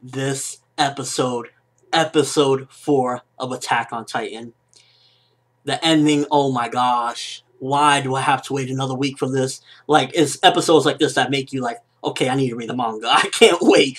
this episode, episode 4 of Attack on Titan. The ending, oh my gosh. Why do I have to wait another week for this? Like, it's episodes like this that make you like, okay, I need to read the manga. I can't wait.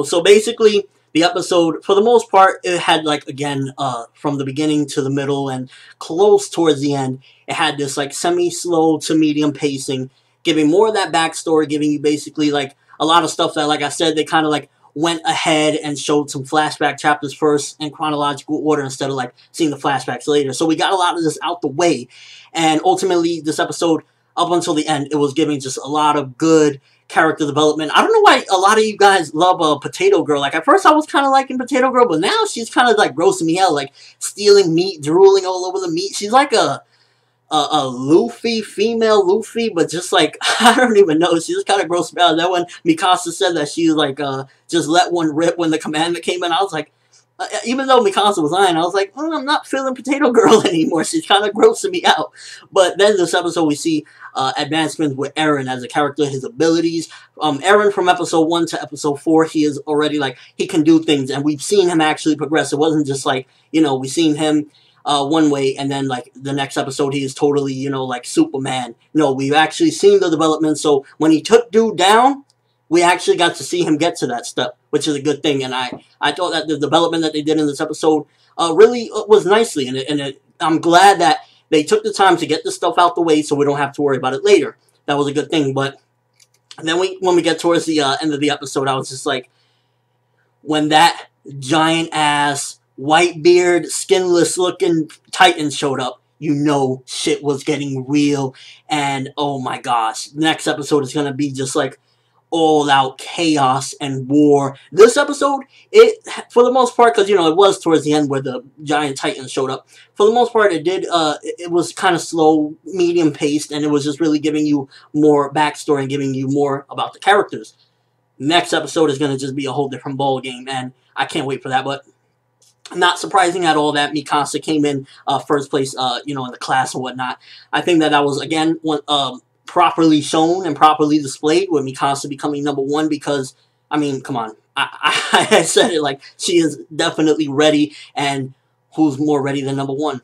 So basically, the episode, for the most part, it had, like, again, from the beginning to the middle and close towards the end, it had this, like, semi-slow to medium pacing, giving more of that backstory, giving you basically, like, a lot of stuff that, like I said, they kind of, like, went ahead and showed some flashback chapters first in chronological order instead of, like, seeing the flashbacks later. So we got a lot of this out the way. And ultimately, this episode, up until the end, it was giving just a lot of good character development. I don't know why a lot of you guys love Potato Girl. Like, at first I was kind of liking Potato Girl, but now she's kind of, like, grossing me out. Like, stealing meat, drooling all over the meat. She's like a Luffy, female Luffy, but just like, I don't even know, she just kind of grossed me out. That when Mikasa said that she like, just let one rip when the commandment came in, I was like, even though Mikasa was lying, I was like, I'm not feeling Potato Girl anymore. She's kind of grossing me out. But then this episode, we see advancements with Eren as a character, his abilities. Eren from episode 1 to episode 4, he is already like, he can do things, and we've seen him actually progress. It wasn't just like, we've seen him one way, and then, like, the next episode, he is totally, like, Superman. No, we've actually seen the development, so when he took dude down, we actually got to see him get to that step, which is a good thing, and I thought that the development that they did in this episode really was nicely, and I'm glad that they took the time to get this stuff out the way so we don't have to worry about it later. That was a good thing, but then when we get towards the end of the episode, I was just like, when that giant-ass Whitebeard, skinless-looking Titan showed up, shit was getting real, and oh my gosh, the next episode is gonna be just like all-out chaos and war. This episode, for the most part, because, it was towards the end where the giant Titan showed up, for the most part, it was kind of slow, medium-paced, and it was just really giving you more backstory and giving you more about the characters. Next episode is gonna just be a whole different ball game, and I can't wait for that, but not surprising at all that Mikasa came in first place, in the class and whatnot. I think that was, again, properly shown and properly displayed with Mikasa becoming number 1 because, I mean, come on. I said it, like, she is definitely ready, and who's more ready than number 1?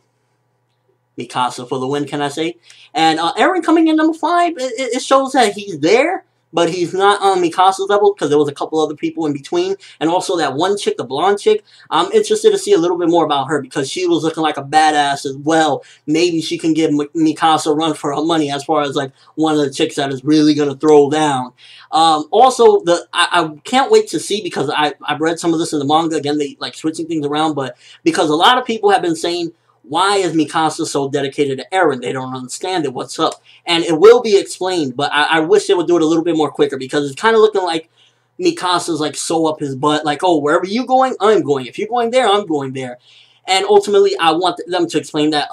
Mikasa for the win, can I say? And Eren coming in number 5, it shows that he's there, but he's not on Mikasa's level because there was a couple other people in between. And also that one chick, the blonde chick, I'm interested to see a little bit more about her because she was looking like a badass as well. Maybe she can give Mikasa a run for her money as far as like one of the chicks that is really going to throw down. Also, I can't wait to see because I've read some of this in the manga. Again, they like switching things around, but because a lot of people have been saying, why is Mikasa so dedicated to Eren? They don't understand it. What's up? And it will be explained, but I wish they would do it a little bit more quicker because it's kind of looking like Mikasa's like so up his butt, like, oh, wherever you going, I'm going. If you're going there, I'm going there. And ultimately, I want them to explain that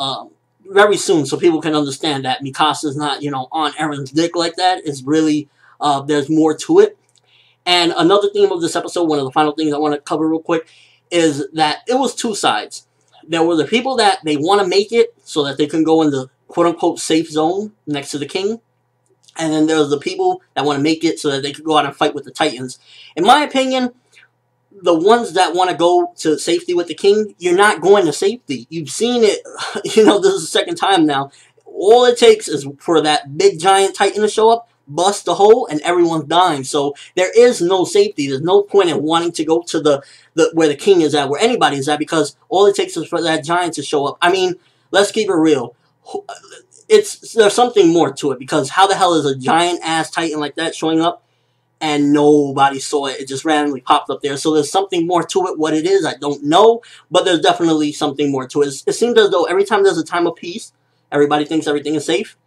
very soon so people can understand that Mikasa's not, on Eren's dick like that. It's really, there's more to it. And another theme of this episode, one of the final things I want to cover real quick, is that it was two sides. There were the people that they want to make it so that they can go in the quote-unquote safe zone next to the king. And then there's the people that want to make it so that they can go out and fight with the Titans. In my opinion, the ones that want to go to safety with the king, you're not going to safety. You've seen it, this is the second time now. All it takes is for that big giant Titan to show up, bust the hole, and everyone's dying. So there is no safety. There's no point in wanting to go to the where the king is at, where anybody is at, because all it takes is for that giant to show up. I mean, let's keep it real. There's something more to it, because how the hell is a giant-ass Titan like that showing up and nobody saw it? It just randomly popped up there. So there's something more to it. What it is, I don't know, but there's definitely something more to it. It seems as though every time there's a time of peace, everybody thinks everything is safe.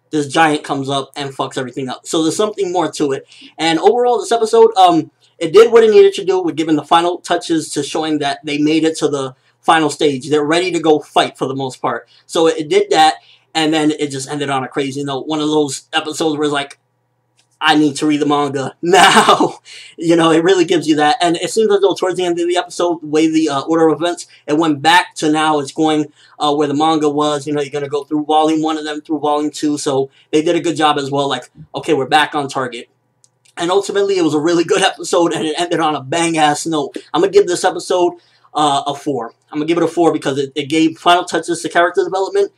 This giant comes up and fucks everything up. So there's something more to it. And overall, this episode, it did what it needed to do with giving the final touches to showing that they made it to the final stage. They're ready to go fight for the most part. So it did that, and then it just ended on a crazy note. One of those episodes where it's like, I need to read the manga now. It really gives you that. And it seems as though towards the end of the episode, the way the order of events, it went back to now it's going where the manga was. You're going to go through volume 1 and then through volume 2. So they did a good job as well. Like, okay, we're back on target. And ultimately, it was a really good episode, and it ended on a bang-ass note. I'm going to give this episode a 4. I'm going to give it a 4 because it gave final touches to character development,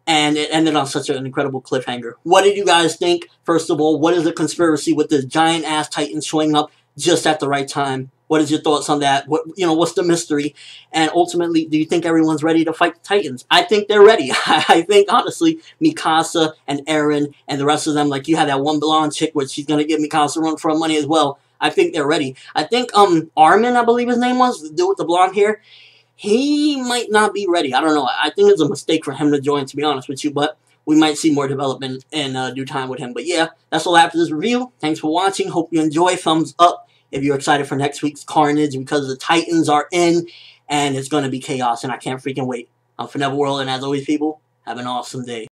and it ended on such an incredible cliffhanger. What did you guys think? First of all, what is the conspiracy with this giant-ass Titan showing up just at the right time? What is your thoughts on that? What's the mystery? And ultimately, do you think everyone's ready to fight the Titans? I think they're ready. I think, honestly, Mikasa and Eren and the rest of them, like you had that one blonde chick, which she's going to give Mikasa a run for her money as well. I think they're ready. I think Armin, I believe his name was, the dude with the blonde hair, he might not be ready. I don't know. I think it's a mistake for him to join, to be honest with you, but we might see more development in due time with him. But yeah, that's all I have for this review. Thanks for watching. Hope you enjoy. Thumbs up if you're excited for next week's Carnage, because the Titans are in, and it's going to be chaos, and I can't freaking wait. I'm ForneverWorld, and as always, people, have an awesome day.